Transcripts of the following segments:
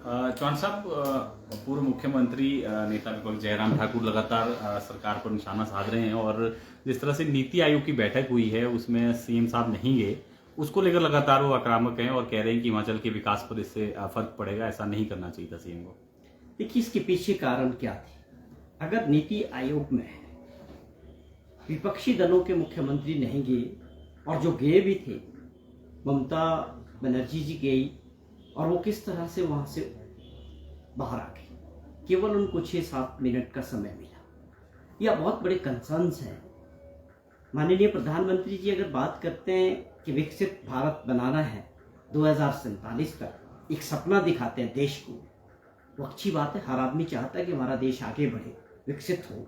चौहान साहब, पूर्व मुख्यमंत्री नेता विपक्ष जयराम ठाकुर लगातार सरकार पर निशाना साध रहे हैं और जिस तरह से नीति आयोग की बैठक हुई है उसमें सीएम साहब नहीं गए, उसको लेकर लगातार वो आक्रामक हैं और कह रहे हैं कि हिमाचल के विकास पर इससे फर्क पड़ेगा, ऐसा नहीं करना चाहिए था सीएम को। देखिए, इसके पीछे कारण क्या थे। अगर नीति आयोग में विपक्षी दलों के मुख्यमंत्री नहीं गए और जो गए भी थे, ममता बनर्जी जी गई और वो किस तरह से वहां से बाहर आ गई, केवल उनको 6-7 मिनट का समय मिला। यह बहुत बड़े कंसर्न्स हैं। माननीय प्रधानमंत्री जी अगर बात करते हैं कि विकसित भारत बनाना है 2047 तक, एक सपना दिखाते हैं देश को, वो अच्छी बात है। हर आदमी चाहता है कि हमारा देश आगे बढ़े, विकसित हो,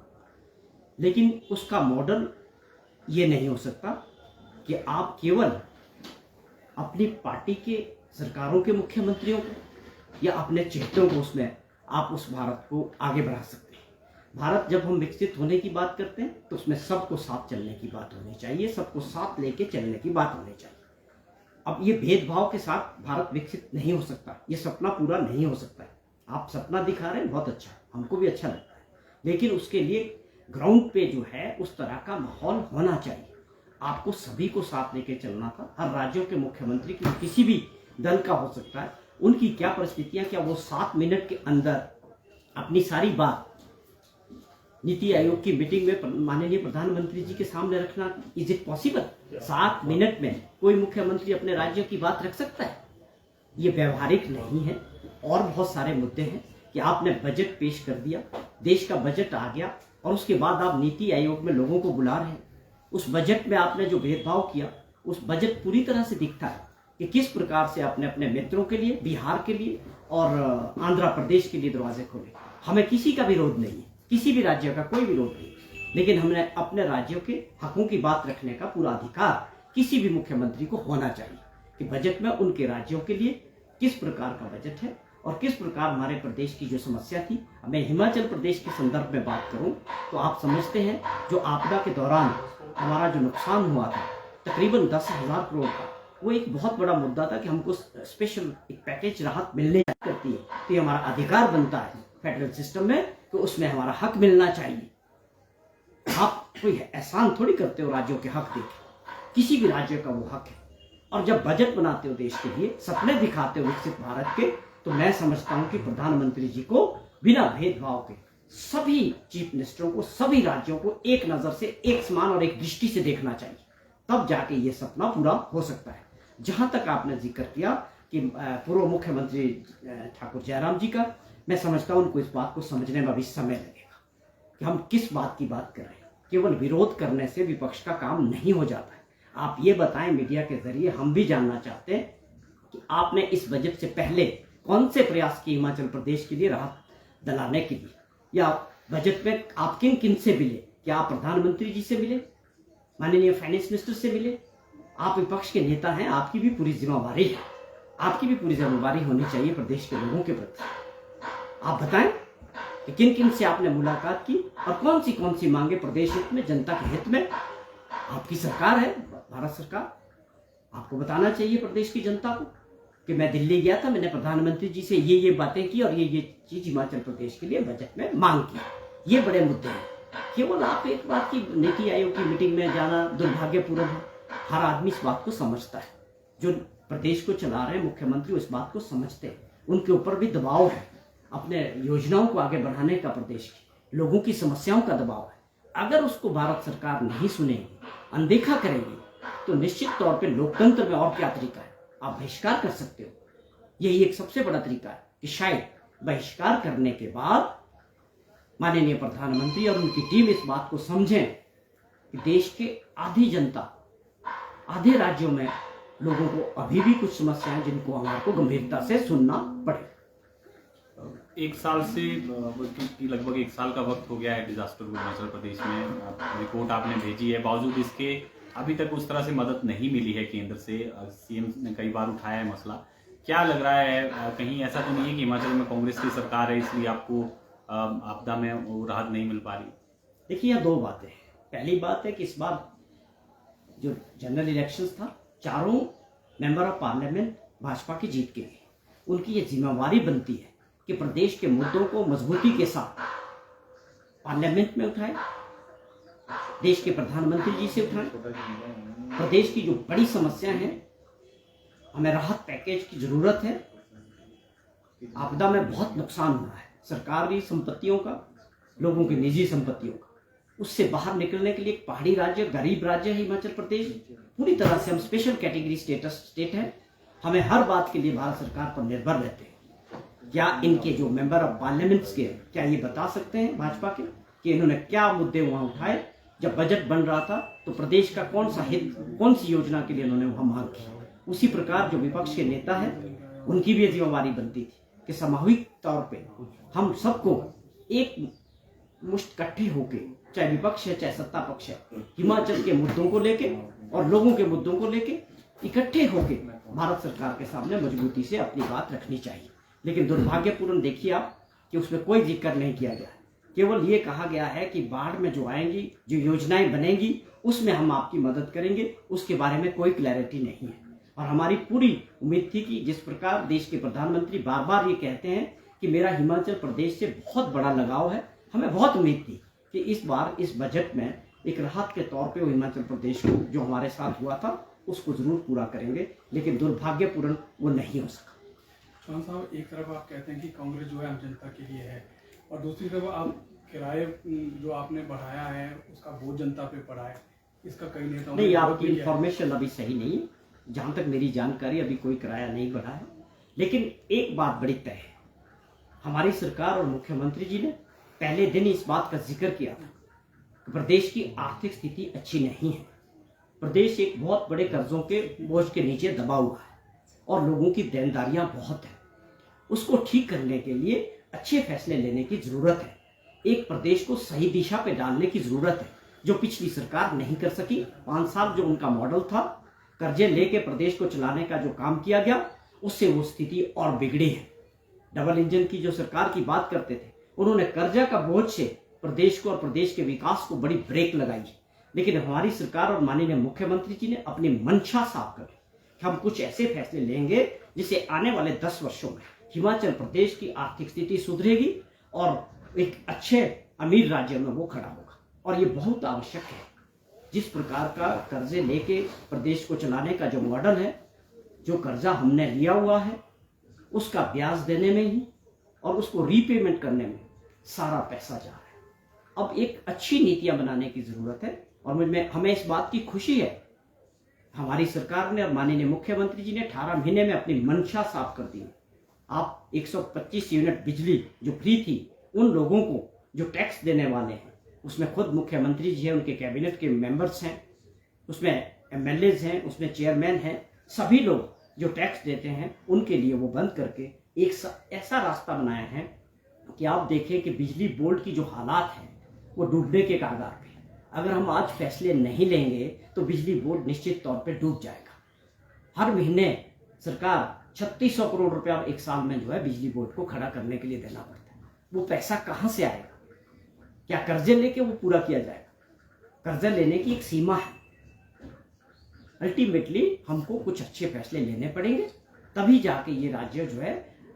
लेकिन उसका मॉडल ये नहीं हो सकता कि आप केवल अपनी पार्टी के सरकारों के मुख्यमंत्रियों को या अपने चेहरों को उसमें आप उस भारत को आगे बढ़ा सकते हैं। भारत जब हम विकसित होने की बात करते हैं तो उसमें सबको साथ चलने की बात होनी चाहिए, सबको साथ लेके चलने की बात होनी चाहिए। अब ये भेदभाव के साथ भारत विकसित नहीं हो सकता, ये सपना पूरा नहीं हो सकता है। आप सपना दिखा रहे हैं, बहुत अच्छा, हमको भी अच्छा लगता है, लेकिन उसके लिए ग्राउंड पे जो है उस तरह का माहौल होना चाहिए। आपको सभी को साथ लेके चलना था। हर राज्यों के मुख्यमंत्री की, किसी भी दल का हो सकता है, उनकी क्या परिस्थितियां, क्या वो 7 मिनट के अंदर अपनी सारी बात नीति आयोग की मीटिंग में माननीय प्रधानमंत्री जी के सामने रखना, इज इट पॉसिबल? 7 मिनट में कोई मुख्यमंत्री अपने राज्य की बात रख सकता है? ये व्यवहारिक नहीं है। और बहुत सारे मुद्दे हैं कि आपने बजट पेश कर दिया, देश का बजट आ गया और उसके बाद आप नीति आयोग में लोगों को बुला रहे हैं। उस बजट में आपने जो भेदभाव किया, उस बजट पूरी तरह से दिखता है कि किस प्रकार से आपने अपने मित्रों के लिए, बिहार के लिए और आंध्र प्रदेश के लिए दरवाजे खोले। हमें किसी का विरोध नहीं है, किसी भी राज्य का कोई विरोध नहीं, लेकिन हमने अपने राज्यों के हकों की बात रखने का पूरा अधिकार किसी भी मुख्यमंत्री को होना चाहिए कि बजट में उनके राज्यों के लिए किस प्रकार का बजट है और किस प्रकार हमारे प्रदेश की जो समस्या थी। मैं हिमाचल प्रदेश के संदर्भ में बात करूं तो आप समझते हैं जो आपदा के दौरान हमारा जो नुकसान हुआ था तकरीबन 10,000 करोड़ का, वो एक बहुत बड़ा मुद्दा था कि हमको स्पेशल एक पैकेज राहत मिलने करती है, तो ये हमारा अधिकार बनता है फेडरल सिस्टम में, तो उसमें हमारा हक मिलना चाहिए। आप कोई एहसान थोड़ी करते हो राज्यों के हक देके, किसी भी राज्य का वो हक है। और जब बजट बनाते हो देश के लिए, सपने दिखाते हो विकसित भारत के, तो मैं समझता हूं कि प्रधानमंत्री जी को बिना भेदभाव के सभी चीफ मिनिस्टरों को, सभी राज्यों को एक नजर से, एक समान और एक दृष्टि से देखना चाहिए, तब जाके ये सपना पूरा हो सकता है। जहां तक आपने जिक्र किया कि पूर्व मुख्यमंत्री ठाकुर जयराम जी का, मैं समझता हूं उनको इस बात को समझने में अभी समय लगेगा कि हम किस बात की बात कर रहे हैं। केवल विरोध करने से विपक्ष का काम नहीं हो जाता है। आप ये बताएं मीडिया के जरिए, हम भी जानना चाहते हैं कि आपने इस बजट से पहले कौन से प्रयास किए हिमाचल प्रदेश के लिए राहत दिलाने के लिए, या बजट में आप किन किन से मिले? क्या आप प्रधानमंत्री जी से मिले, माननीय फाइनेंस मिनिस्टर से मिले? आप विपक्ष के नेता हैं, आपकी भी पूरी जिम्मेवारी है, आपकी भी पूरी जिम्मेवारी होनी चाहिए प्रदेश के लोगों के प्रति। आप बताएं कि किन किन से आपने मुलाकात की और कौन सी मांगे प्रदेश हित में, जनता के हित में। आपकी सरकार है, भारत सरकार, आपको बताना चाहिए प्रदेश की जनता को कि मैं दिल्ली गया था, मैंने प्रधानमंत्री जी से ये बातें की और ये चीज हिमाचल प्रदेश के लिए बजट में मांग की। ये बड़े मुद्दे हैं। केवल आप एक बात की नीति आयोग की मीटिंग में जाना दुर्भाग्यपूर्ण है। हर आदमी इस बात को समझता है, जो प्रदेश को चला रहे मुख्यमंत्री इस बात को समझते हैं, उनके ऊपर भी दबाव है अपने योजनाओं को आगे बढ़ाने का, प्रदेश के लोगों की समस्याओं का दबाव है। अगर उसको भारत सरकार नहीं सुनेगी, अनदेखा करेगी, तो निश्चित तौर पे लोकतंत्र में और क्या तरीका है, आप बहिष्कार कर सकते हो। यही एक सबसे बड़ा तरीका है कि शायद बहिष्कार करने के बाद माननीय प्रधानमंत्री और उनकी टीम इस बात को समझें कि देश के आधी जनता, आधे राज्यों में लोगों को अभी भी कुछ समस्याएं जिनको हमारे को गंभीरता से सुनना पड़े। एक साल से लगभग 1 साल का वक्त हो गया है डिजास्टर को हिमाचल प्रदेश में। रिपोर्ट आपने भेजी है, बावजूद इसके अभी तक उस तरह से मदद नहीं मिली है केंद्र से। सीएम ने कई बार उठाया है मसला। क्या लग रहा है, कहीं ऐसा तो नहीं है कि हिमाचल में कांग्रेस की सरकार है इसलिए आपको आपदा में वो राहत नहीं मिल पा रही? देखिए, यहाँ 2 बातें हैं। पहली बात है कि इस बार जो जनरल इलेक्शंस था, चारों मेंबर ऑफ पार्लियामेंट भाजपा की जीत के लिए, उनकी ये जिम्मेवारी बनती है कि प्रदेश के मुद्दों को मजबूती के साथ पार्लियामेंट में उठाएं, देश के प्रधानमंत्री जी से उठाएं। प्रदेश की जो बड़ी समस्या है, हमें राहत पैकेज की जरूरत है। आपदा में बहुत नुकसान हुआ है, सरकारी संपत्तियों का, लोगों की निजी संपत्तियों का। उससे बाहर निकलने के लिए एक पहाड़ी राज्य, गरीब राज्य है हिमाचल प्रदेश। पूरी तरह से हम स्पेशल कैटेगरी स्टेट है। हमें हर बात के लिए भारत सरकार पर निर्भर रहते हैं। क्या इनके जो मेंबर ऑफ पार्लियामेंट्स के, क्या ये बता सकते हैं भाजपा के कि इन्होंने क्या मुद्दे वहां उठाए? जब बजट बन रहा था तो प्रदेश का कौन सा हित, कौन सी योजना के लिए उन्होंने वहां मांग की? उसी प्रकार जो विपक्ष के नेता है, उनकी भी जिम्मेवारी बनती थी कि सामूहिक तौर पे हम सबको एक मुश्त इकट्ठे होके, चाहे विपक्ष है चाहे सत्ता पक्ष है, हिमाचल के मुद्दों को लेके और लोगों के मुद्दों को लेके इकट्ठे होके भारत सरकार के सामने मजबूती से अपनी बात रखनी चाहिए। लेकिन दुर्भाग्यपूर्ण देखिए आप कि उसमें कोई जिक्र नहीं किया गया। केवल ये कहा गया है कि बाढ़ में जो आएंगी, जो योजनाएं बनेंगी, उसमें हम आपकी मदद करेंगे। उसके बारे में कोई क्लैरिटी नहीं है। और हमारी पूरी उम्मीद थी कि जिस प्रकार देश के प्रधानमंत्री बार बार ये कहते हैं कि मेरा हिमाचल प्रदेश से बहुत बड़ा लगाव है, हमें बहुत उम्मीद थी कि इस बार इस बजट में एक राहत के तौर पे वो हिमाचल प्रदेश को जो हमारे साथ हुआ था उसको जरूर पूरा करेंगे। लेकिन दुर्भाग्यपूर्ण वो नहीं हो सका। चौहान साहब, एक तरफ आप कहते हैं कि कांग्रेस जो है आम जनता के लिए है, और दूसरी तरफ आप किराए जो आपने बढ़ाया है उसका बोझ जनता पे पड़ा है। इसका कई नेताओं नहीं, आपकी इंफॉर्मेशन अभी सही नहीं है। जहां तक मेरी जानकारी, अभी कोई किराया नहीं बढ़ा है। लेकिन एक बात बड़ी तय है, हमारी सरकार और मुख्यमंत्री जी ने पहले दिन इस बात का जिक्र किया था कि प्रदेश की आर्थिक स्थिति अच्छी नहीं है। प्रदेश एक बहुत बड़े कर्जों के बोझ के नीचे दबा हुआ है और लोगों की देनदारियां बहुत है। उसको ठीक करने के लिए अच्छे फैसले लेने की जरूरत है। एक प्रदेश को सही दिशा पे डालने की जरूरत है, जो पिछली सरकार नहीं कर सकी। 5 साल जो उनका मॉडल था, कर्जे लेके प्रदेश को चलाने का जो काम किया गया, उससे वो स्थिति और बिगड़ी है। डबल इंजन की जो सरकार की बात करते थे, उन्होंने कर्जा का बोझ से प्रदेश को और प्रदेश के विकास को बड़ी ब्रेक लगाई। लेकिन हमारी सरकार और माननीय मुख्यमंत्री जी ने अपनी मंशा साफ कर कि हम कुछ ऐसे फैसले लेंगे जिससे आने वाले 10 वर्षों में हिमाचल प्रदेश की आर्थिक स्थिति सुधरेगी और एक अच्छे अमीर राज्य में वो खड़ा होगा। और ये बहुत आवश्यक है। जिस प्रकार का कर्जे लेके प्रदेश को चलाने का जो मॉडल है, जो कर्जा हमने लिया हुआ है, उसका ब्याज देने में ही और उसको रीपेमेंट करने में सारा पैसा जा रहा है। अब एक अच्छी नीतियां बनाने की जरूरत है और हमें इस बात की खुशी है, हमारी सरकार ने और माननीय मुख्यमंत्री जी ने 18 महीने में अपनी मंशा साफ कर दी। आप 125 यूनिट बिजली जो फ्री थी, उन लोगों को जो टैक्स देने वाले हैं, उसमें खुद मुख्यमंत्री जी हैं, उनके कैबिनेट के मेंबर्स हैं, उसमें एमएलएज हैं, उसमें चेयरमैन हैं, सभी लोग जो टैक्स देते हैं उनके लिए वो बंद करके एक ऐसा रास्ता बनाया है कि आप देखें कि बिजली बोर्ड की जो हालात है वो डूबने के कगार पे। अगर हम आज फैसले नहीं लेंगे तो बिजली बोर्ड निश्चित तौर पे डूब जाएगा। हर महीने सरकार 3600 करोड़ रुपया एक साल में जो है बिजली बोर्ड को खड़ा करने के लिए देना पड़ता है। वो पैसा कहाँ से आएगा? क्या कर्जे लेके वो पूरा किया जाएगा? कर्जा लेने की एक सीमा है। अल्टीमेटली हमको कुछ अच्छे फैसले लेने पड़ेंगे, तभी जाके ये राज्य जो है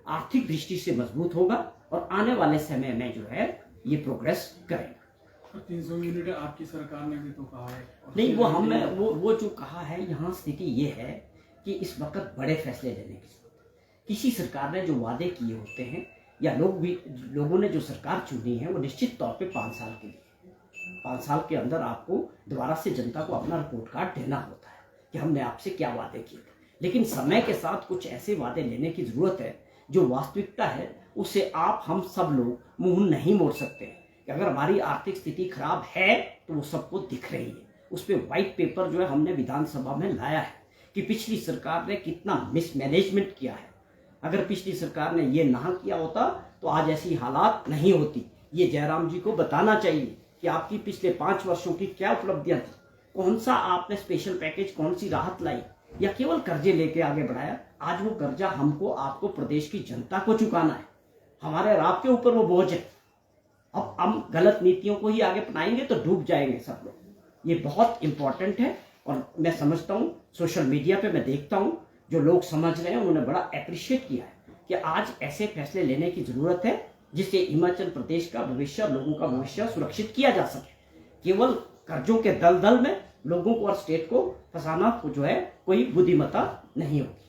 आर्थिक दृष्टि से मजबूत होगा और आने वाले समय में जो है ये प्रोग्रेस करेगा। 300 यूनिट आपकी सरकार ने भी तो कहा है। नहीं, वो हमने वो जो कहा है, यहाँ स्थिति ये है कि इस वक्त बड़े फैसले लेने की जरूरत है। किसी सरकार ने जो वादे किए होते हैं या लोगों ने जो सरकार चुनी है, वो निश्चित तौर पे 5 साल के लिए, 5 साल के अंदर आपको दोबारा से जनता को अपना रिपोर्ट कार्ड देना होता है कि हमने आपसे क्या वादे किए थे। लेकिन समय के साथ कुछ ऐसे वादे लेने की जरूरत है जो वास्तविकता है, उससे आप हम सब लोग मुंह नहीं मोड़ सकते कि अगर हमारी आर्थिक स्थिति खराब है तो वो सबको दिख रही है। उस पर व्हाइट पेपर जो है हमने विधानसभा में लाया है कि पिछली सरकार ने कितना मिसमैनेजमेंट किया है। अगर पिछली सरकार ने ये ना किया होता तो आज ऐसी हालात नहीं होती। ये जयराम जी को बताना चाहिए कि आपकी पिछले 5 वर्षों की क्या उपलब्धियां थी, कौन सा आपने स्पेशल पैकेज, कौन सी राहत लाई, या केवल कर्जे लेके आगे बढ़ाया। आज वो कर्जा हमको, आपको, प्रदेश की जनता को चुकाना है। हमारे और आपके ऊपर वो बोझ है। अब हम गलत नीतियों को ही आगे अपनाएंगे तो डूब जाएंगे सब लोग। ये बहुत इंपॉर्टेंट है और मैं समझता हूँ, सोशल मीडिया पे मैं देखता हूँ जो लोग समझ रहे हैं, उन्होंने बड़ा अप्रिशिएट किया है कि आज ऐसे फैसले लेने की जरूरत है जिससे हिमाचल प्रदेश का भविष्य, लोगों का भविष्य सुरक्षित किया जा सके। केवल कर्जों के दलदल में लोगों को और स्टेट को फंसाना जो है कोई बुद्धिमत्ता नहीं होगी।